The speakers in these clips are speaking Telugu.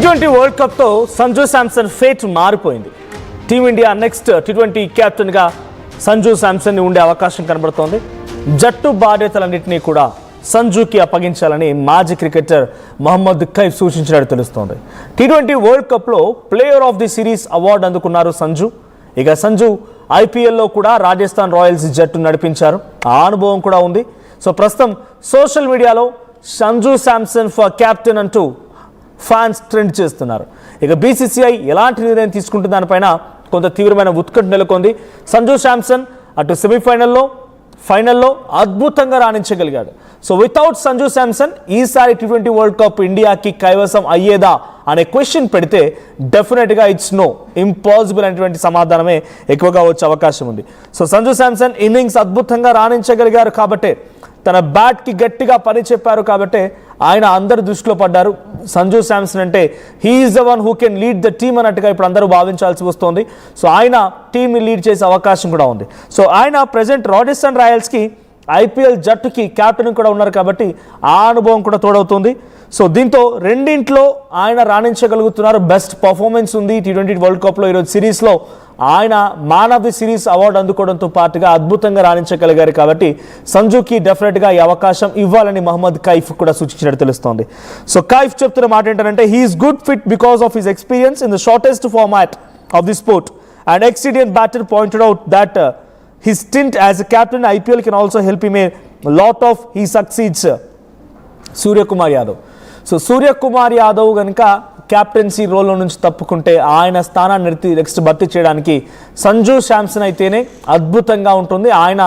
T20 వరల్డ్ కప్తో సంజు శాంసన్ ఫేట్ మారిపోయింది. టీమిండియా నెక్స్ట్ T20 కెప్టెన్గా సంజు శాంసన్ ఉండే అవకాశం కనబడుతోంది. జట్టు బాధ్యతలన్నింటినీ కూడా సంజుకి అప్పగించాలని మాజీ క్రికెటర్ మహమ్మద్ కైఫ్ సూచించినట్టు తెలుస్తోంది. T20 వరల్డ్ కప్లో player of the series award అందుకున్నారు సంజు. ఇక సంజు ఐపీఎల్లో కూడా రాజస్థాన్ రాయల్స్ జట్టు నడిపించారు. ఆ అనుభవం కూడా ఉంది. సో ప్రస్తుతం సోషల్ మీడియాలో సంజు శాంసన్ ఫర్ కెప్టెన్ అంటూ ఫ్యాన్స్ ట్రెండ్ చేస్తున్నారు. ఇక బీసీసీఐ ఎలాంటి నిర్ణయం తీసుకుంటున్న దానిపైన కొంత తీవ్రమైన ఉత్కంఠ నెలకొంది. సంజు శాంసన్ అటు సెమీఫైనల్లో ఫైనల్లో అద్భుతంగా రాణించగలిగాడు. సో వితౌట్ సంజు శాంసన్ ఈసారి T20 వరల్డ్ కప్ ఇండియాకి కైవసం అయ్యేదా అనే క్వశ్చన్ పెడితే డెఫినెట్గా ఇట్స్ నో, ఇంపాసిబుల్ అనేటువంటి సమాధానమే ఎక్కువగా వచ్చే అవకాశం ఉంది. సో సంజు శాంసన్ ఇన్నింగ్స్ అద్భుతంగా రాణించగలిగారు కాబట్టే, తన బ్యాట్కి గట్టిగా పని చెప్పారు కాబట్టే ఆయన అందరు దృష్టిలో పడ్డారు. సంజు శాంసన్ అంటే he is the one who can lead the team అన్నట్టుగా ఇప్పుడు అందరూ భావించాల్సి వస్తుంది. సో ఆయన టీంని లీడ్ చేసే అవకాశం కూడా ఉంది. సో ఆయన ప్రజెంట్ రాజస్థాన్ రాయల్స్కి ఐపీఎల్ జట్టుకి కెప్టెన్ కూడా ఉన్నారు కాబట్టి ఆ అనుభవం కూడా తోడవుతుంది. సో దీంతో రెండింట్లో ఆయన రాణించగలుగుతున్నారు. బెస్ట్ పర్ఫార్మెన్స్ ఉంది T20 వరల్డ్ కప్లో. ఈరోజు సిరీస్లో ఆయన man of the series award అందుకోవడంతో పాటుగా అద్భుతంగా రాణించగలిగారు కాబట్టి సంజుకి డెఫినెట్గా ఈ అవకాశం ఇవ్వాలని మహమ్మద్ కైఫ్ కూడా సూచించినట్టు తెలుస్తోంది. సో కైఫ్ చెప్తున్న మాట ఏంటంటే he is good fit because of his experience in the shortest format of the sport and experience batter pointed out that his stint as a captain in IPL can also help him a lot of he succeeds. Suryakumar Yadav. So Suryakumar Yadav గనుక క్యాప్టెన్సీ రోల్లో నుంచి తప్పుకుంటే ఆయన స్థానాన్ని నెక్స్ట్ భర్తీ చేయడానికి సంజు శాంసన్ అయితేనే అద్భుతంగా ఉంటుంది. ఆయన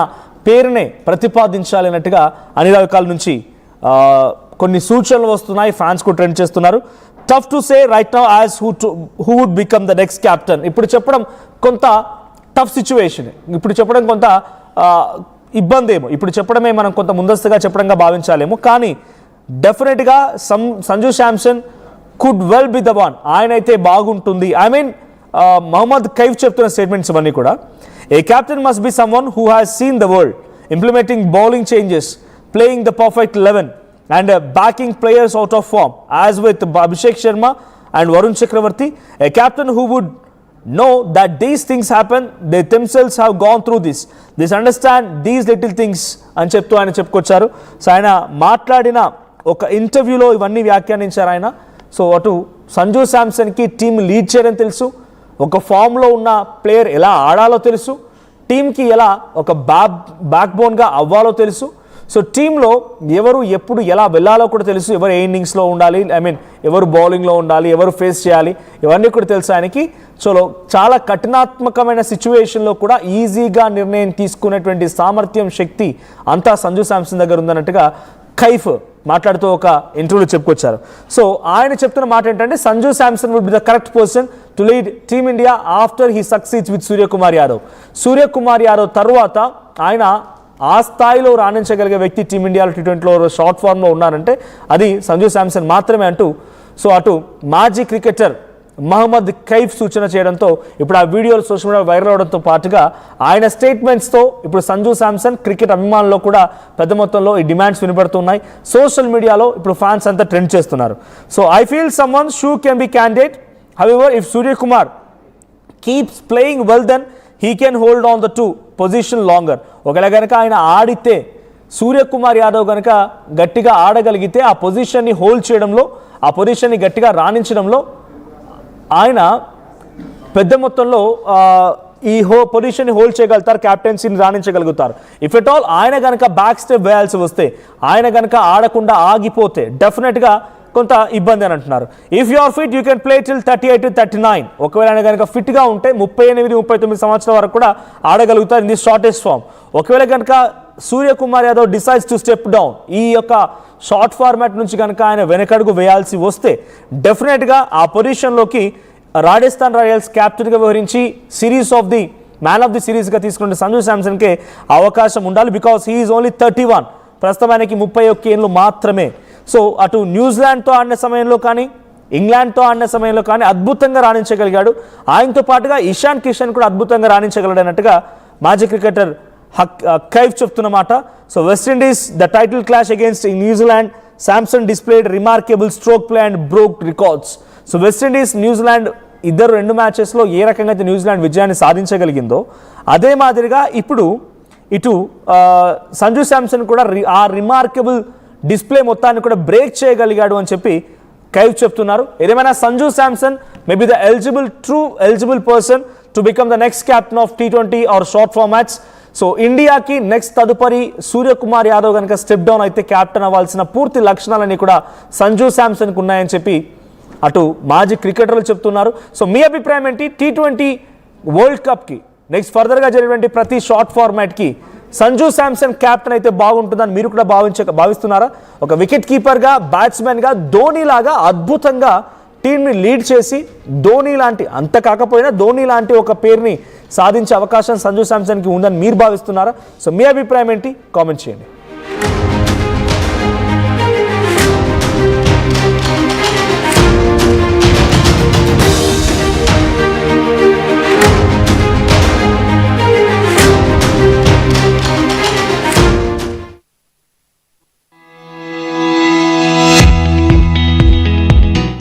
పేరునే ప్రతిపాదించాలి అన్నట్టుగా అన్ని రకాల నుంచి కొన్ని సూచనలు వస్తున్నాయి. ఫ్యాన్స్ కూడా ట్రెండ్ చేస్తున్నారు. Tough to say right now as who would become the next captain. ఇప్పుడు చెప్పడం కొంత టఫ్ సిచ్యువేషన్, ఇప్పుడు చెప్పడం కొంత ఇబ్బంది ఏమో, ఇప్పుడు చెప్పడమే మనం కొంత ముందస్తుగా చెప్పడంగా భావించాలేమో. కానీ డెఫినెట్గా Sanju Samson could well be the one. ఆయన అయితే బాగుంటుంది. ఐ మీన్ మహమ్మద్ కైఫ్ చెప్తున్న స్టేట్మెంట్స్ ఇవన్నీ కూడా a captain must be someone who has seen the world, implementing bowling changes, playing the perfect 11 and backing players out of form as with Abhishek Sharma and Varun Chakravarti. A captain who would know that these things happen, they themselves have gone through this understand these little things అని చెప్తూ ఆయన చెప్పుకొచ్చారు. సో ఆయన మాట్లాడిన ఒక ఇంటర్వ్యూలో ఇవన్నీ వ్యాఖ్యానించారు ఆయన. సో అటు సంజు శాంసన్కి టీం లీడ్ చేయడం తెలుసు, ఒక ఫామ్లో ఉన్న ప్లేయర్ ఎలా ఆడాలో తెలుసు, టీంకి ఎలా ఒక బ్యాక్ బోన్గా అవ్వాలో తెలుసు. సో టీంలో ఎవరు ఎప్పుడు ఎలా వెళ్ళాలో కూడా తెలుసు, ఎవరు ఏ ఇన్నింగ్స్లో ఉండాలి, ఐ మీన్ ఎవరు బౌలింగ్లో ఉండాలి, ఎవరు ఫేస్ చేయాలి, ఇవన్నీ కూడా తెలుసు ఆయనకి. సో చాలా కఠినాత్మకమైన సిచ్యువేషన్లో కూడా ఈజీగా నిర్ణయం తీసుకునేటువంటి సామర్థ్యం, శక్తి అంతా సంజు శాంసన్ దగ్గర ఉందన్నట్టుగా కైఫ్ మాట్లాడుతూ ఒక ఇంటర్వ్యూలో చెప్పుకొచ్చారు. సో ఆయన చెప్తున్న మాట ఏంటంటే Sanju Samson would be the correct person to lead team India after he succeeds with Suryakumar Yadav. Suryakumar Yadav తర్వాత ఆయన ఆ స్థాయిలో రాణించగలిగే వ్యక్తి టీమిండియాలో T20లో షార్ట్ ఫార్మ్లో ఉన్నారంటే అది సంజు శాంసన్ మాత్రమే అంటూ సో అటు మాజీ క్రికెటర్ మహమ్మద్ కైఫ్ సూచన చేయడంతో ఇప్పుడు ఆ వీడియోలు సోషల్ మీడియా వైరల్ అవడంతో పాటుగా ఆయన స్టేట్మెంట్స్తో ఇప్పుడు సంజు శాంసన్ క్రికెట్ అభిమానుల్లో కూడా పెద్ద మొత్తంలో ఈ డిమాండ్స్ వినపడుతున్నాయి. సోషల్ మీడియాలో ఇప్పుడు ఫ్యాన్స్ అంతా ట్రెండ్ చేస్తున్నారు. So I feel someone sure can be candidate, however if Suryakumar keeps playing well then he can hold on the 2 position longer. ఒకవేళ కనుక ఆయన ఆడితే సూర్యకుమార్ యాదవ్ కనుక గట్టిగా ఆడగలిగితే ఆ పొజిషన్ని హోల్డ్ చేయడంలో, ఆ పొజిషన్ని గట్టిగా రాణించడంలో ఆయన పెద్ద మొత్తంలో ఈ పొజిషన్ని హోల్డ్ చేయగలుగుతారు, క్యాప్టెన్సీని రాణించగలుగుతారు. ఇఫ్ ఎట్ ఆల్ ఆయన కనుక బ్యాక్ స్టెప్ వేయాల్సి వస్తే, ఆయన కనుక ఆడకుండా ఆగిపోతే డెఫినెట్గా కొంత ఇబ్బంది అని అంటున్నారు. If you are fit you can play till 38 to 39. ఒకవేళ ఆయన కనుక ఫిట్గా ఉంటే 38-39 సంవత్సరాల వరకు కూడా ఆడగలుగుతారు ఇన్ ది షార్టెస్ట్ ఫామ్. ఒకవేళ కనుక Suryakumar Yadav decides to step down, ఈ యొక్క షార్ట్ ఫార్మాట్ నుంచి కనుక ఆయన వెనకడుగు వేయాల్సి వస్తే డెఫినెట్గా ఆ పొజిషన్లోకి రాజస్థాన్ రాయల్స్ క్యాప్టెన్గా వ్యవహరించి series of the man of the సిరీస్గా తీసుకుంటే సంజు శాంసన్కే అవకాశం ఉండాలి. బికాస్ హీ ఈజ్ ఓన్లీ 31, ప్రస్తుతం ఆయనకి 31 ఏళ్ళు మాత్రమే. సో అటు న్యూజిలాండ్తో ఆడిన సమయంలో కానీ, ఇంగ్లాండ్తో ఆడిన సమయంలో కానీ అద్భుతంగా రాణించగలిగాడు. ఆయనతో పాటుగా ఇషాన్ కిషన్ కూడా అద్భుతంగా రాణించగలడు అన్నట్టుగా మాజీ క్రికెటర్ కైఫ్ చెప్తున్నమాట. So West Indies the title clash against New Zealand Samson displayed remarkable stroke play and broke records. So West Indies New Zealand ఇద్దరు 2 మ్యాచెస్లో ఏ రకంగా అయితే న్యూజిలాండ్ విజయాన్ని సాధించగలిగిందో అదే మాదిరిగా ఇప్పుడు ఇటు సంజు శాంసన్ కూడా ఆ రిమార్కబుల్ డిస్ప్లే మొత్తాన్ని కూడా బ్రేక్ చేయగలిగాడు అని చెప్పి కైవ్ చెప్తున్నారు. ఏదేమైనా Sanju Samson maybe the eligible person to become the next captain of T20 or short formats. So ఇండియాకి నెక్స్ట్ తదుపరి సూర్యకుమార్ యాదవ్ కనుక స్టెప్ డౌన్ అయితే క్యాప్టెన్ అవ్వాల్సిన పూర్తి లక్షణాలన్నీ కూడా సంజు శాంసన్కి ఉన్నాయని చెప్పి అటు మాజీ క్రికెటర్లు చెప్తున్నారు. సో మీ అభిప్రాయం ఏంటి? T20 వరల్డ్ కప్కి నెక్స్ట్ ఫర్దర్గా జరిగినటువంటి ప్రతి షార్ట్ ఫార్మాట్కి సంజు శాంసన్ క్యాప్టెన్ అయితే బాగుంటుందని మీరు కూడా భావిస్తున్నారా? ఒక వికెట్ కీపర్గా, బ్యాట్స్మెన్గా ధోని లాగా అద్భుతంగా టీంని లీడ్ చేసి ధోని లాంటి, అంత కాకపోయినా ధోని లాంటి ఒక పేరుని సాధించే అవకాశం సంజు శాంసన్కి ఉందని మీరు భావిస్తున్నారా? సో మీ అభిప్రాయం ఏంటి? కామెంట్ చేయండి.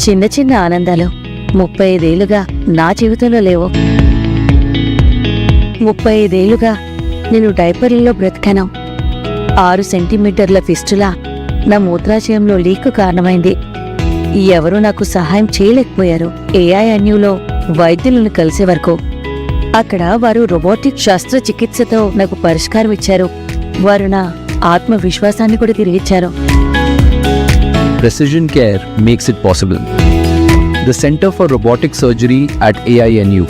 చిన్న చిన్న ఆనందాలు 35 ఏళ్లుగా నా జీవితంలో లేవు. 35 ఏళ్లుగా నేను డైపర్లలో బ్రతికాను. 6 సెంటీమీటర్ల ఫిస్టులా నా మూత్రాశయంలో లీక్ కారణమైంది. ఎవరూ నాకు సహాయం చేయలేకపోయారు. AINUలో వైద్యులను కలిసే వరకు. అక్కడ వారు రోబోటిక్ శస్త్రచికిత్సతో నాకు పరిష్కారం ఇచ్చారు. వారు నా ఆత్మవిశ్వాసాన్ని కూడా తిరిగిచ్చారు. Precision Care makes it possible. The Center for Robotic Surgery at AINU.